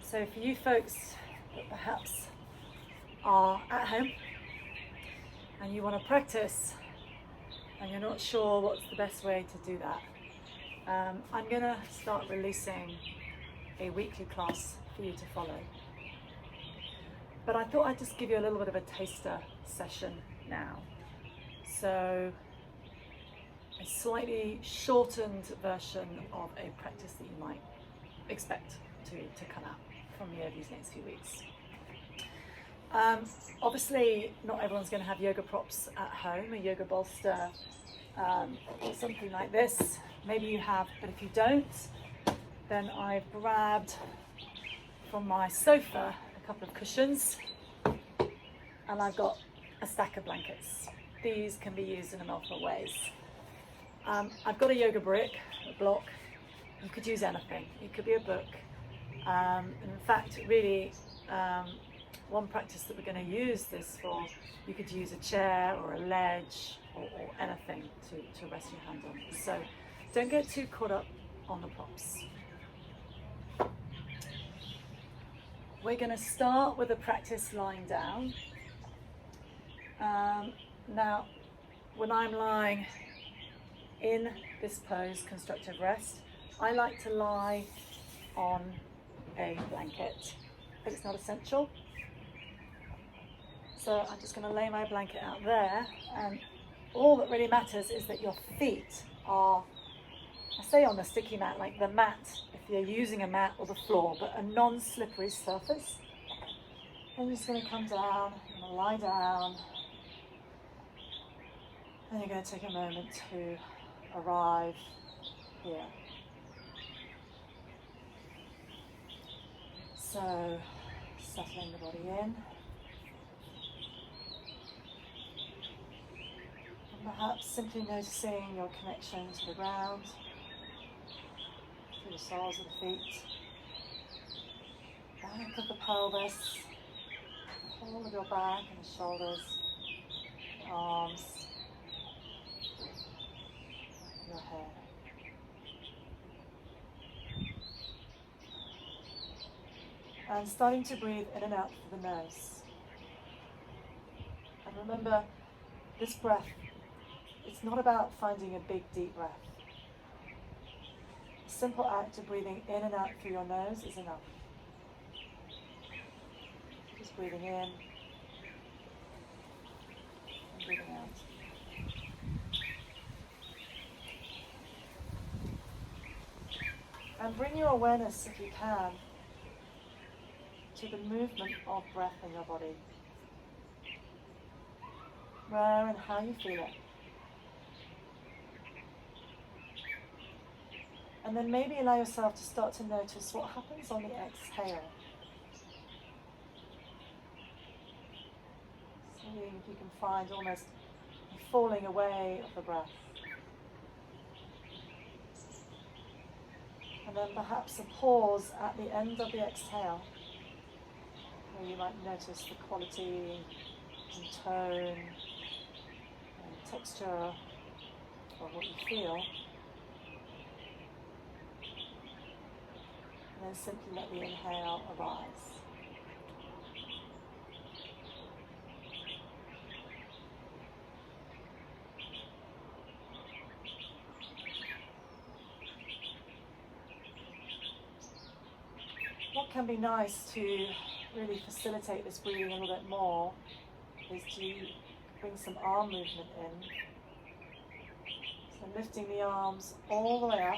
So for you folks that perhaps are at home and you want to practice and you're not sure what's the best way to do that, I'm going to start releasing a weekly class for you to follow. But I thought I'd just give you a little bit of a taster session now. So a slightly shortened version of a practice that you might expect to come out from me over these next few weeks. Obviously, not everyone's going to have yoga props at home, a yoga bolster, or something like this. Maybe you have, but if you don't, then I've grabbed from my sofa a couple of cushions, and I've got a stack of blankets. These can be used in multiple ways. I've got a yoga brick, a block. You could use anything. It could be a book. In fact, really, one practice that we're going to use this for, you could use a chair or a ledge or anything to rest your hand on. So don't get too caught up on the props. We're going to start with a practice lying down. Now, when I'm lying in this pose, constructive rest, I like to lie on a blanket, but it's not essential. So I'm just going to lay my blanket out there, and all that really matters is that your feet are, I say on the sticky mat, like the mat, if you're using a mat, or the floor, but a non-slippery surface. And you're just going to come down, you're going to lie down, and you're going to take a moment to arrive here. So, settling the body in. And perhaps simply noticing your connection to the ground, through the soles of the feet, back of the pelvis, the whole of your back and the shoulders, the arms, your head. And starting to breathe in and out through the nose. And remember, this breath, it's not about finding a big, deep breath. A simple act of breathing in and out through your nose is enough. Just breathing in and breathing out. And bring your awareness, if you can, to the movement of breath in your body. Where and how you feel it. And then maybe allow yourself to start to notice what happens on the exhale. Seeing if you can find almost a falling away of the breath. And then perhaps a pause at the end of the exhale, where you might notice the quality and tone and texture of what you feel. And then simply let the inhale arise. What can be nice to really facilitate this breathing a little bit more is to bring some arm movement in. So lifting the arms all the way up.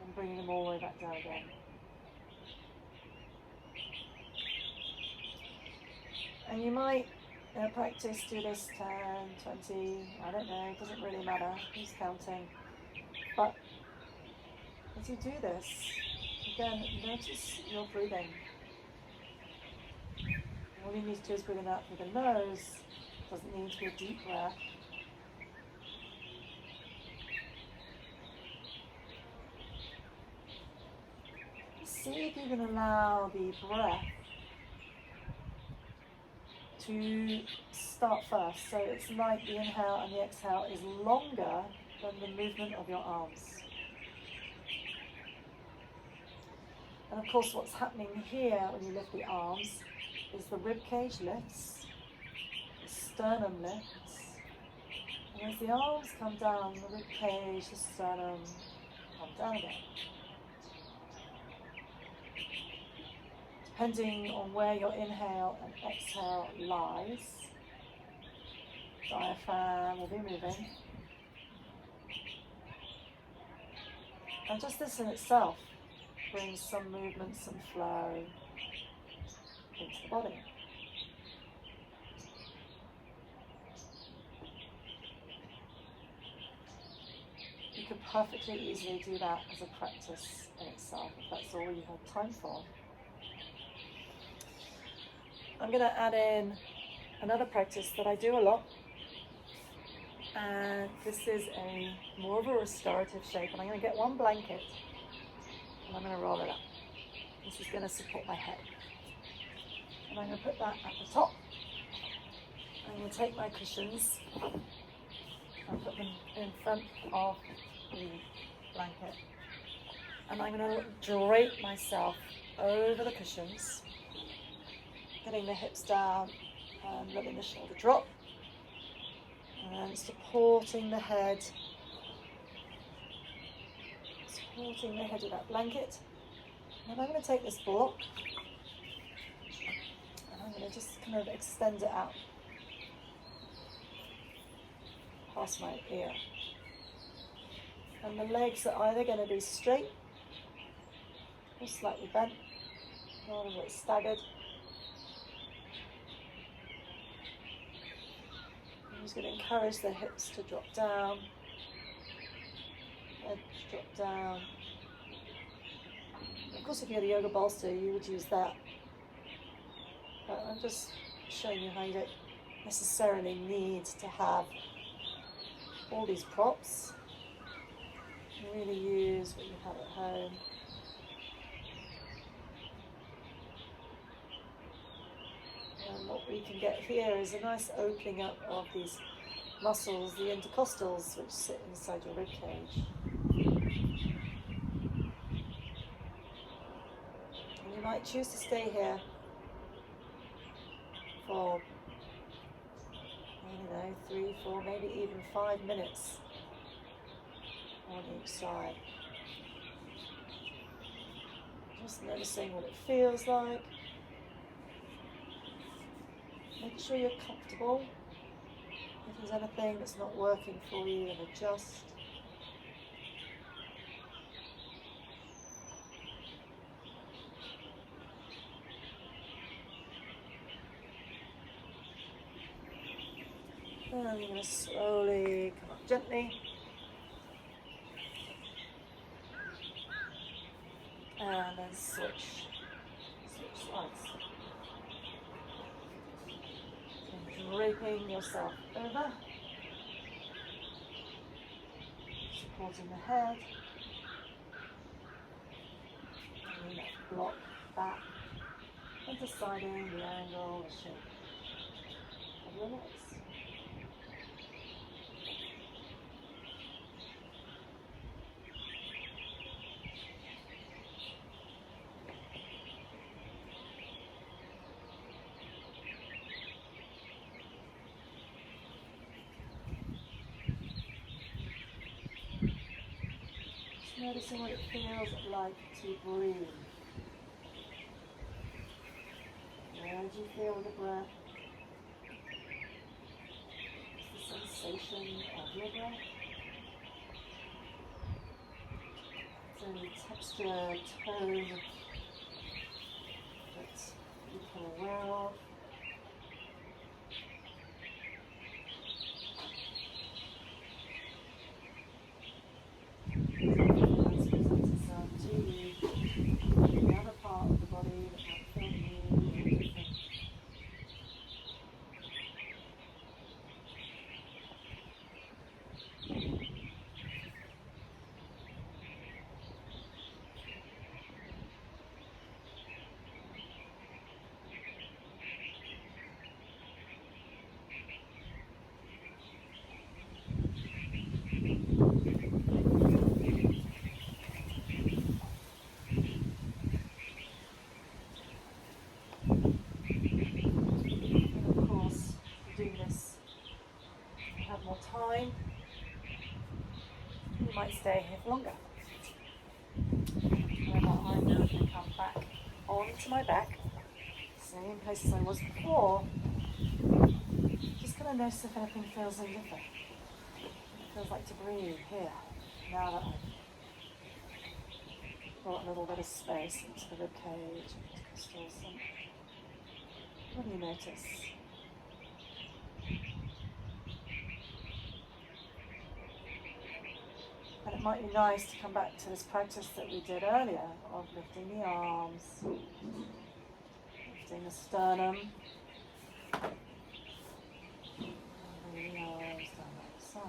And bringing them all the way back down again. And you might, in a practice, do this 10, 20, I don't know, it doesn't really matter who's counting. But as you do this, again, notice your breathing. All you need to do is breathe out through the nose. It doesn't need to be a deep breath. See if you can allow the breath to start first. So it's like the inhale and the exhale is longer than the movement of your arms. And of course what's happening here when you lift the arms is the rib cage lifts, the sternum lifts, and as the arms come down, the rib cage, the sternum come down again. Depending on where your inhale and exhale lies, diaphragm will be moving. And just this in itself brings some movement, some flow into the body. You could perfectly easily do that as a practice in itself if that's all you have time for. I'm going to add in another practice that I do a lot, and this is more of a restorative shape, and I'm going to get one blanket and I'm going to roll it up. This is going to support my head, and I'm going to put that at the top. I'm going to take my cushions and put them in front of the blanket, and I'm going to drape myself over the cushions, getting the hips down and letting the shoulder drop, and supporting the head with that blanket. And I'm going to take this block and I'm going to just kind of extend it out past my ear. And the legs are either going to be straight or slightly bent, or a bit staggered. I'm just going to encourage the hips to drop down, head to drop down. Of course, if you had a yoga bolster, you would use that. But I'm just showing you how you don't necessarily need to have all these props. You can really use what you have at home. And what we can get here is a nice opening up of these muscles, the intercostals, which sit inside your rib cage. And you might choose to stay here for, 3, 4, maybe even 5 minutes on each side. Just noticing what it feels like. Make sure you're comfortable. If there's anything that's not working for you, then adjust. And I'm going to slowly come up gently. And then switch sides. Draping yourself over, supporting the head, and then block back, and deciding the angle, the shape of your legs. Noticing what it feels like to breathe. Where do you feel the breath? What's the sensation of your breath? Is there any texture, tone that you become aware of? have more time, you might stay here for longer. However, I'm now going to come back onto my back, same place as I was before. Just going to notice if anything feels any different. It feels like to breathe here, now that I've brought a little bit of space into the rib cage and the crystals. What do you notice? And it might be nice to come back to this practice that we did earlier of lifting the arms, lifting the sternum, and bringing the arms down the side.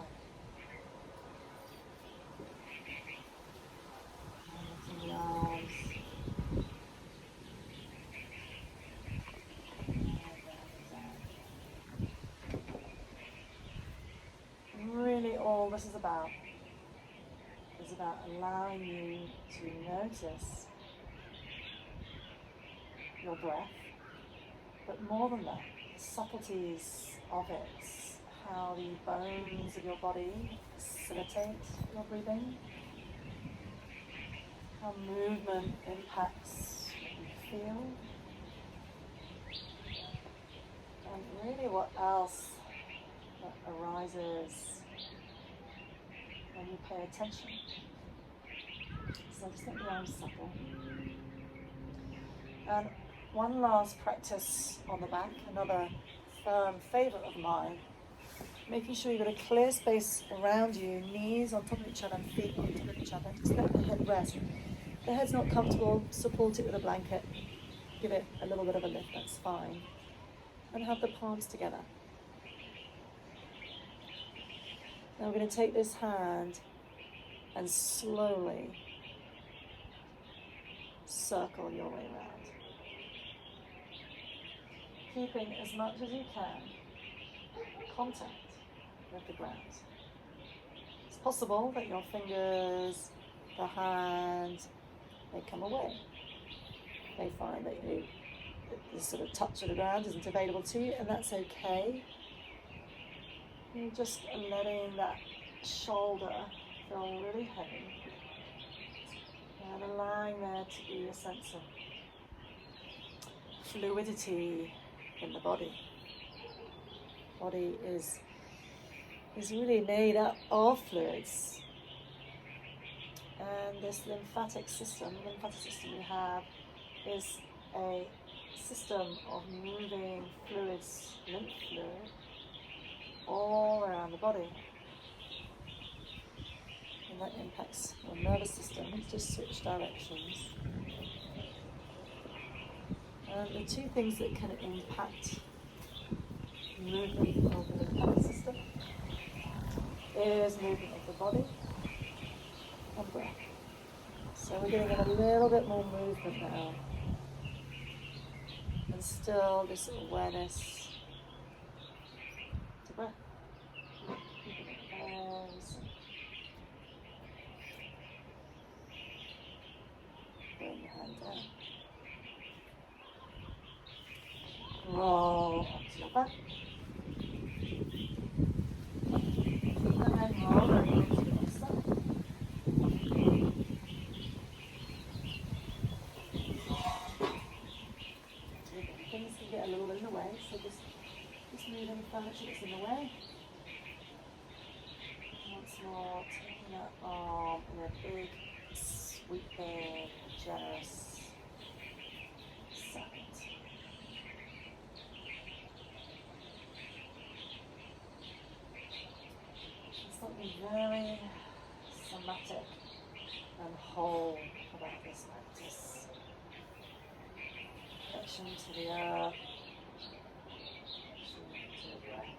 And lifting the arms. And really all this is about allowing you to notice your breath, but more than that, the subtleties of it, how the bones of your body facilitate your breathing, how movement impacts what you feel, and really what else that arises when you pay attention. So just let the arms supple. And one last practice on the back, another firm favourite of mine, making sure you've got a clear space around you, knees on top of each other and feet on top of each other. Just let the head rest. If the head's not comfortable, support it with a blanket. Give it a little bit of a lift, that's fine. And have the palms together. Now we're going to take this hand and slowly circle your way around, keeping as much as you can contact with the ground. It's possible that your fingers, the hand, they come away. They find that this sort of touch of the ground isn't available to you, and that's okay. You're just letting that shoulder feel really heavy and allowing there to be a sense of fluidity in the body. Body is really made up of fluids, and this lymphatic system we have is a system of moving fluids, lymph fluid, all around the body. And that impacts your nervous system. Let's just switch directions. And the two things that can impact movement of the lymphatic system is movement of the body and breath. So we're going to get a little bit more movement now. And still this awareness to breath. Bring your hand down. Roll onto your back. And then roll over to the other side. Things can get a little bit in the way, so just move any furniture that's in the way. Once more, taking that arm in a big, sweeping, generous second. There's something very somatic and whole about this practice. Connection to the earth, connection to the breath.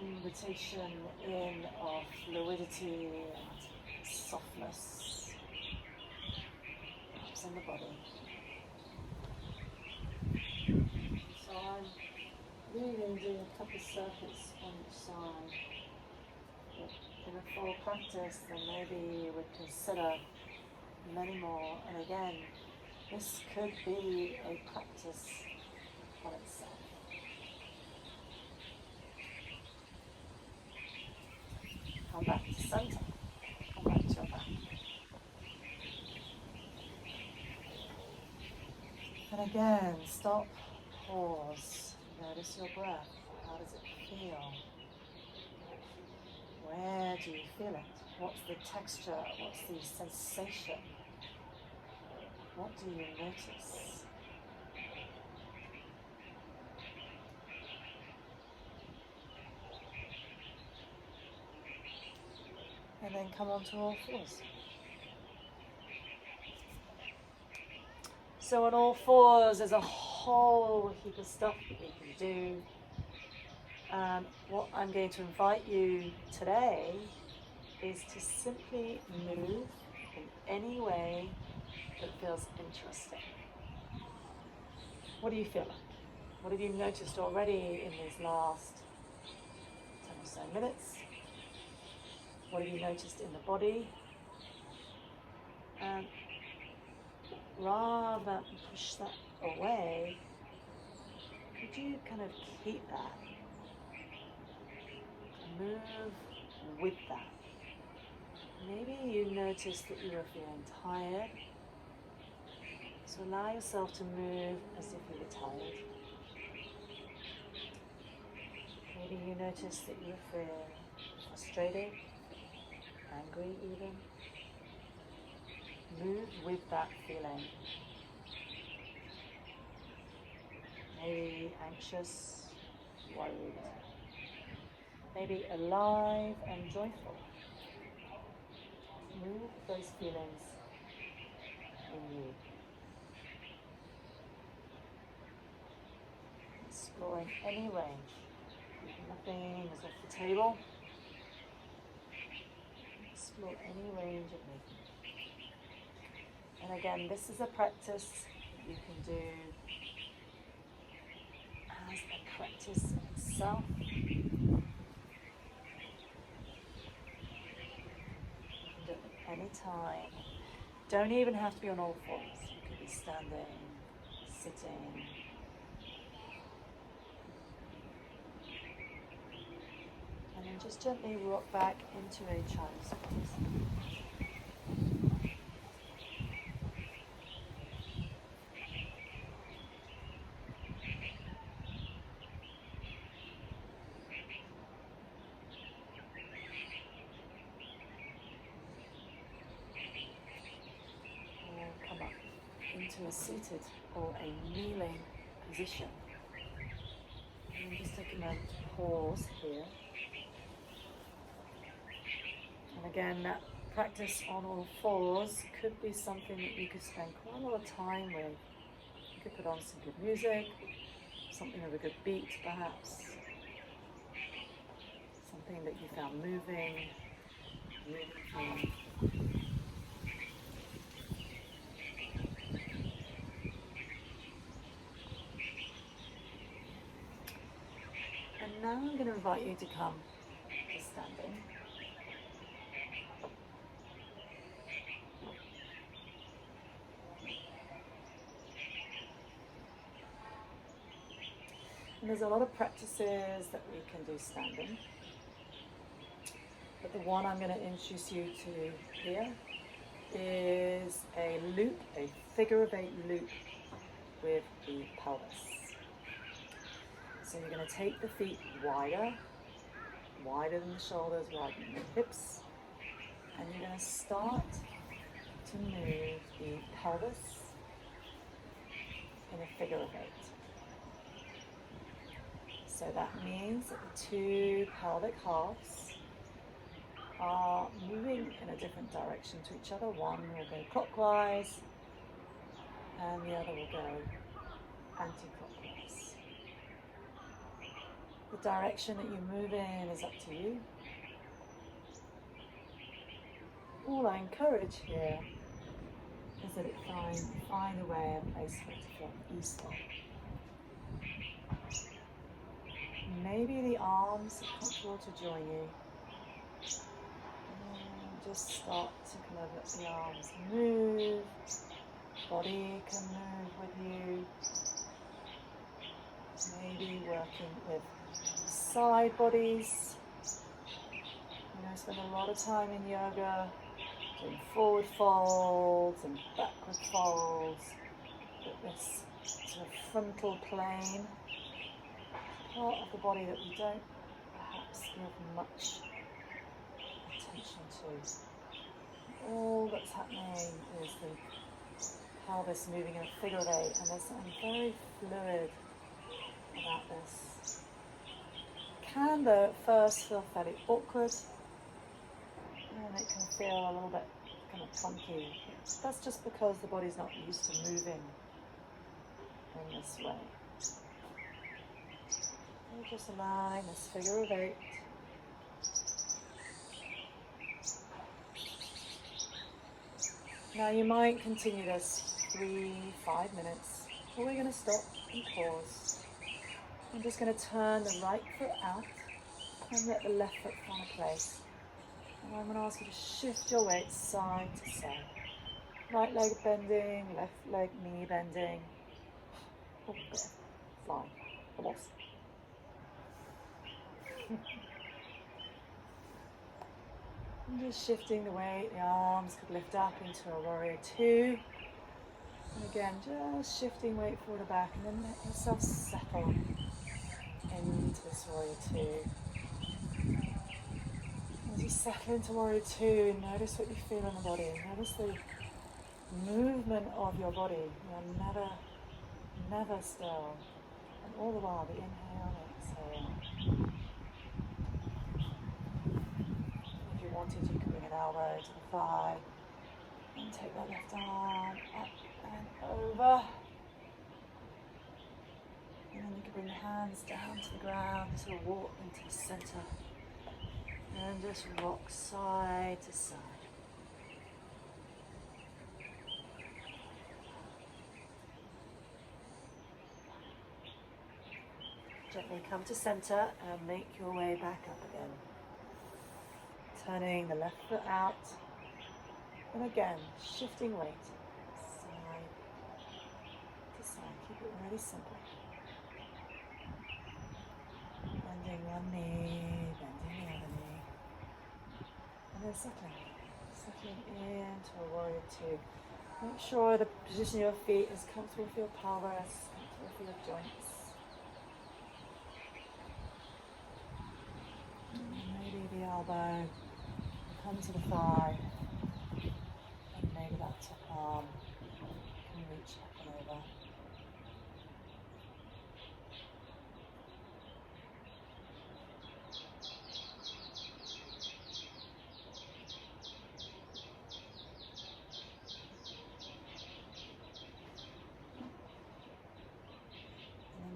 Invitation in of fluidity and softness, perhaps in the body. So I'm really going to do a couple of circuits on each side. But in a full practice, then maybe we would consider many more. And again, this could be a practice on itself. back to center. Come back to your back. And again, stop, pause, notice your breath. How does it feel? Where do you feel it? What's the texture? What's the sensation? What do you notice? And then come onto all fours. So on all fours, there's a whole heap of stuff that we can do. What I'm going to invite you today is to simply move in any way that feels interesting. What do you feel like? What have you noticed already in these last 10 or so minutes? What have you noticed in the body? And rather than push that away, could you kind of keep that? Move with that. Maybe you notice that you are feeling tired, so allow yourself to move as if you were tired. Maybe you notice that you feel frustrated, angry even. Move with that feeling. Maybe anxious, worried. Maybe alive and joyful. Move those feelings in you. Exploring any range. Nothing is off the table. Explore any range of movement. And again, this is a practice that you can do as a practice itself. You can do it at any time. Don't even have to be on all fours. You could be standing, sitting. And then just gently rock back into a child's pose. Come up into a seated or a kneeling position. And just take a moment to pause here. And again, that practice on all fours could be something that you could spend quite a lot of time with. You could put on some good music, something with a good beat perhaps, something that you found moving, meaningful. And now I'm going to invite you to come to standing. And there's a lot of practices that we can do standing, but the one I'm going to introduce you to here is a loop, a figure of 8 loop with the pelvis. So you're going to take the feet wider than the shoulders, wider than the hips, and you're going to start to move the pelvis in a figure of 8. So that means that the two pelvic halves are moving in a different direction to each other. One will go clockwise and the other will go anti-clockwise. The direction that you move in is up to you. All I encourage here is that it find a way, a place for it to feel useful. Maybe the arms are comfortable to join you. And just start to kind of let the arms move. Body can move with you. Maybe working with side bodies. I spend a lot of time in yoga doing forward folds and backward folds, but this sort of frontal plane, part of the body that we don't perhaps give much attention to. All that's happening is the pelvis moving in a figure of 8, and there's something very fluid about this. It can, though, at first feel fairly awkward, and it can feel a little bit kind of clunky. That's just because the body's not used to moving in this way. We're just allowing this figure of 8. Now you might continue this 3-5 minutes, but we're going to stop and pause. I'm just going to turn the right foot out and let the left foot find a place. And I'm going to ask you to shift your weight side to side. Right leg bending, left leg knee bending. Oh, God. Fly. Vamos. And just shifting the weight, the arms could lift up into a warrior 2. And again, just shifting weight forward and back, and then let yourself settle into this warrior 2. As you settle into warrior 2, notice what you feel in the body. Notice the movement of your body. You're never still. And all the while, the inhale and exhale. If you wanted, you could bring an elbow to the thigh and take that left arm up and over. And then you can bring the hands down to the ground, sort of walk into the center. And just rock side to side. Gently come to center and make your way back up again. Turning the left foot out. And again, shifting weight side to side. Keep it really simple. Bending one knee, bending the other knee. And then settling into a warrior 2. Make sure the position of your feet is comfortable for your pelvis, comfortable for your joints. And maybe the elbow come to the thigh, and maybe that top arm can reach up and over.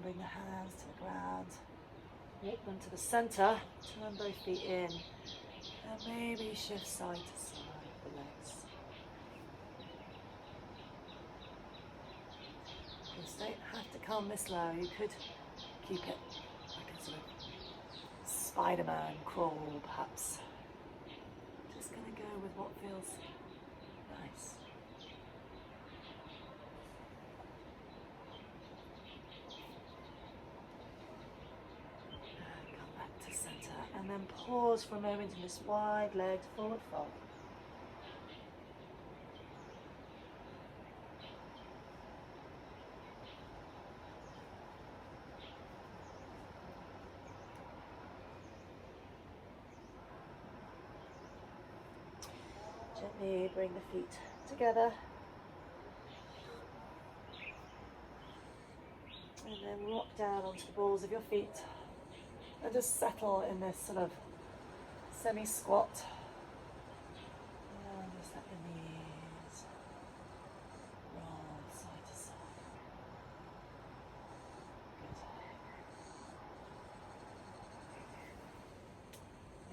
Bring the hands to the ground, walk them to the center, turn both feet in, and maybe shift side to side with the legs. You don't have to come this low, you could keep it like a sort of Spider-Man crawl perhaps. Just going to go with what feels nice. And then pause for a moment in this wide-legged forward fold. Gently bring the feet together. And then rock down onto the balls of your feet. And just settle in this sort of semi-squat. And just let the knees roll side to side. Good.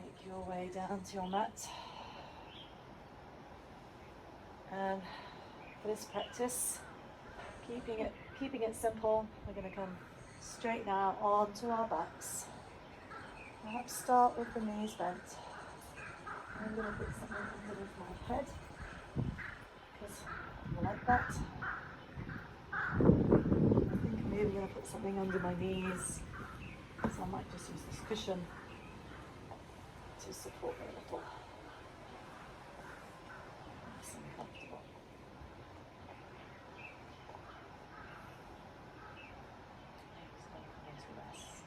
Make your way down to your mat. And for this practice, keeping it simple, we're going to come straight now onto our backs. Perhaps start with the knees bent. I'm going to put something underneath my head because I like that. I think I'm maybe going to put something under my knees, so I might just use this cushion. to support me a little. Nice and comfortable. To rest.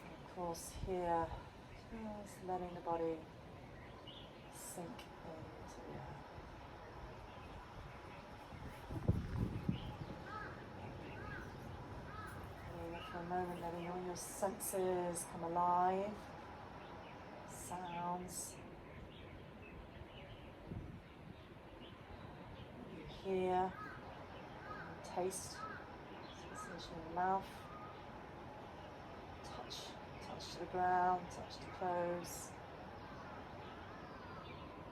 And of course here, just letting the body sink into the earth. For a moment, letting all your senses come alive, sounds you hear, taste, sensation in the mouth, touch to the ground, touch to clothes.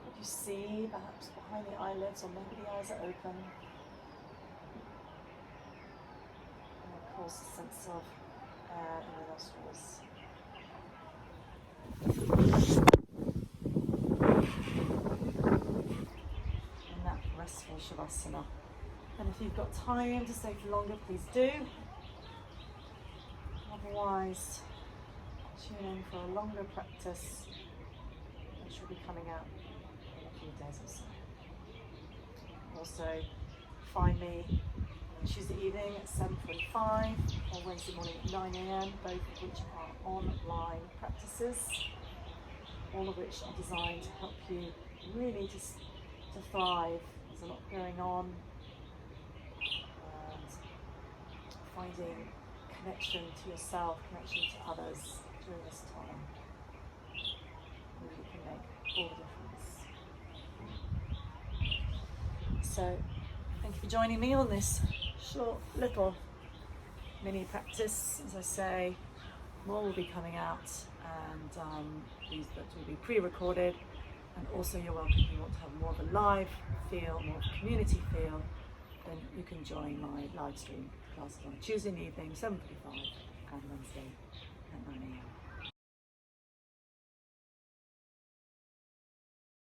What you see perhaps behind the eyelids, or maybe the eyes are open. Of course, a sense of air in the nostrils. And that restful Shavasana. And if you've got time to stay for longer, please do. Otherwise, tune in for a longer practice, which will be coming out in a few days or so. Also, find me Tuesday evening at 7:45 or Wednesday morning at 9 a.m, both of which are online practices, all of which are designed to help you really just to thrive. There's a lot going on, and finding connection to yourself, connection to others during this time really can make all the difference. So, thank you for joining me on this short little mini practice. As I say, more will be coming out, and these books will be pre-recorded, and also you're welcome if you want to have more of a live feel, more of a community feel, then you can join my live stream classes on Tuesday evening 7:45 and Wednesday at 9 a.m.